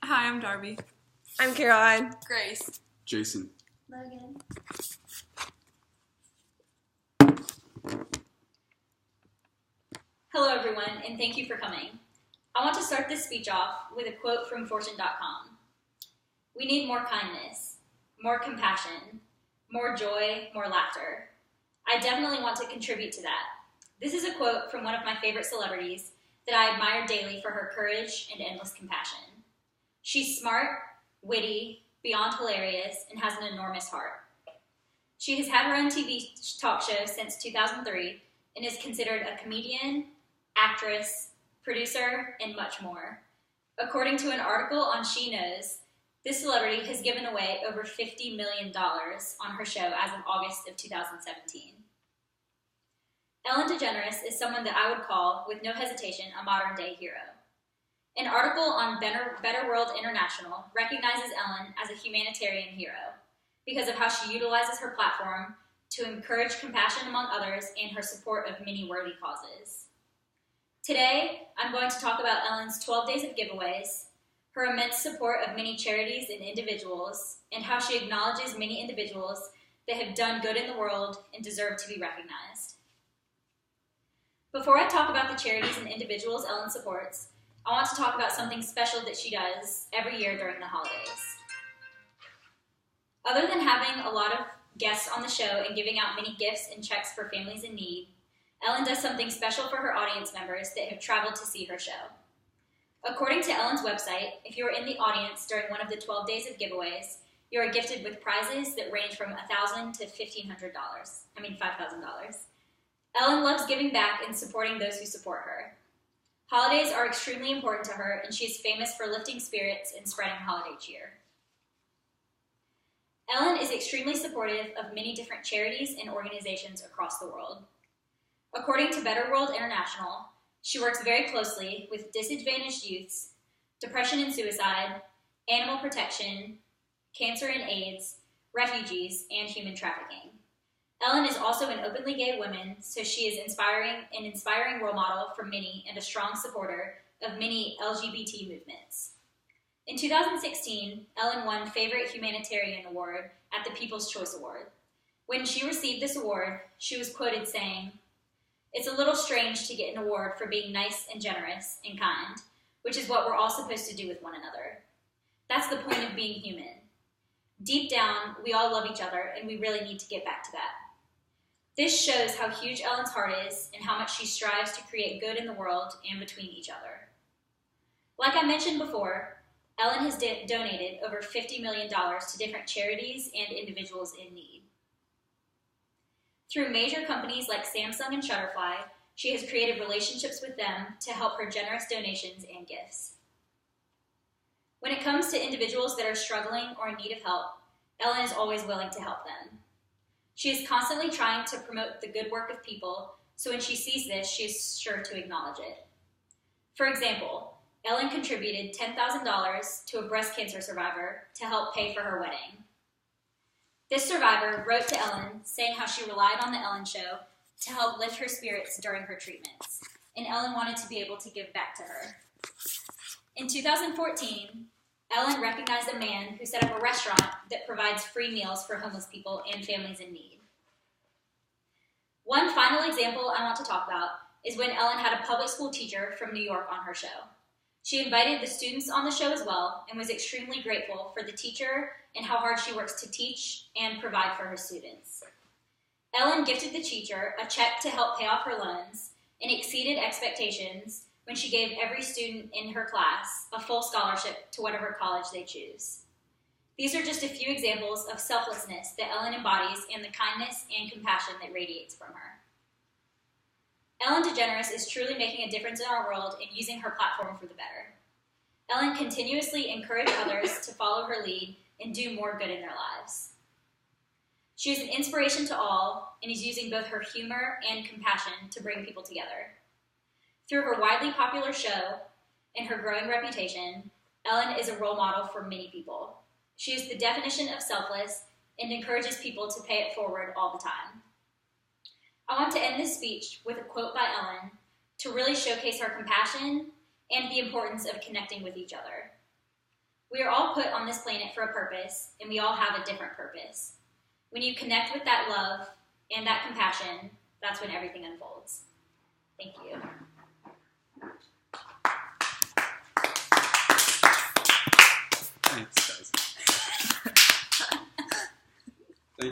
Hi, I'm Darby. I'm Caroline. Grace. Jason. Logan. Hello everyone, and thank you for coming. I want to start this speech off with a quote from Fortune.com. We need more kindness, more compassion, more joy, more laughter. I definitely want to contribute to that. This is a quote from one of my favorite celebrities that I admire daily for her courage and endless compassion. She's smart, witty, beyond hilarious, and has an enormous heart. She has had her own TV talk show since 2003 and is considered a comedian, actress, producer, and much more. According to an article on She Knows, this celebrity has given away over $50 million on her show as of August of 2017. Ellen DeGeneres is someone that I would call, with no hesitation, a modern-day hero. An article on Better World International recognizes Ellen as a humanitarian hero because of how she utilizes her platform to encourage compassion among others and her support of many worthy causes. Today, I'm going to talk about Ellen's 12 days of giveaways, her immense support of many charities and individuals, and how she acknowledges many individuals that have done good in the world and deserve to be recognized. Before I talk about the charities and individuals Ellen supports, I want to talk about something special that she does every year during the holidays. Other than having a lot of guests on the show and giving out many gifts and checks for families in need, Ellen does something special for her audience members that have traveled to see her show. According to Ellen's website, if you are in the audience during one of the 12 days of giveaways, you are gifted with prizes that range from $1,000 to $5,000. Ellen loves giving back and supporting those who support her. Holidays are extremely important to her, and she is famous for lifting spirits and spreading holiday cheer. Ellen is extremely supportive of many different charities and organizations across the world. According to Better World International, she works very closely with disadvantaged youths, depression and suicide, animal protection, cancer and AIDS, refugees, and human trafficking. Ellen is also an openly gay woman, so she is an inspiring role model for many and a strong supporter of many LGBT movements. In 2016, Ellen won Favorite Humanitarian Award at the People's Choice Award. When she received this award, she was quoted saying, "It's a little strange to get an award for being nice and generous and kind, which is what we're all supposed to do with one another. That's the point of being human. Deep down, we all love each other, and we really need to get back to that." This shows how huge Ellen's heart is and how much she strives to create good in the world and between each other. Like I mentioned before, Ellen has donated over $50 million to different charities and individuals in need. Through major companies like Samsung and Shutterfly, she has created relationships with them to help her generous donations and gifts. When it comes to individuals that are struggling or in need of help, Ellen is always willing to help them. She is constantly trying to promote the good work of people, so when she sees this, she is sure to acknowledge it. For example, Ellen contributed $10,000 to a breast cancer survivor to help pay for her wedding. This survivor wrote to Ellen saying how she relied on the Ellen Show to help lift her spirits during her treatments, and Ellen wanted to be able to give back to her. In 2014, Ellen recognized a man who set up a restaurant that provides free meals for homeless people and families in need. One final example I want to talk about is when Ellen had a public school teacher from New York on her show. She invited the students on the show as well and was extremely grateful for the teacher and how hard she works to teach and provide for her students. Ellen gifted the teacher a check to help pay off her loans and exceeded expectations when she gave every student in her class a full scholarship to whatever college they choose. These are just a few examples of selflessness that Ellen embodies and the kindness and compassion that radiates from her. Ellen DeGeneres is truly making a difference in our world and using her platform for the better. Ellen continuously encourages others to follow her lead and do more good in their lives. She is an inspiration to all and is using both her humor and compassion to bring people together. Through her widely popular show and her growing reputation, Ellen is a role model for many people. She is the definition of selfless and encourages people to pay it forward all the time. I want to end this speech with a quote by Ellen to really showcase her compassion and the importance of connecting with each other. We are all put on this planet for a purpose, and we all have a different purpose. When you connect with that love and that compassion, that's when everything unfolds. Thank you.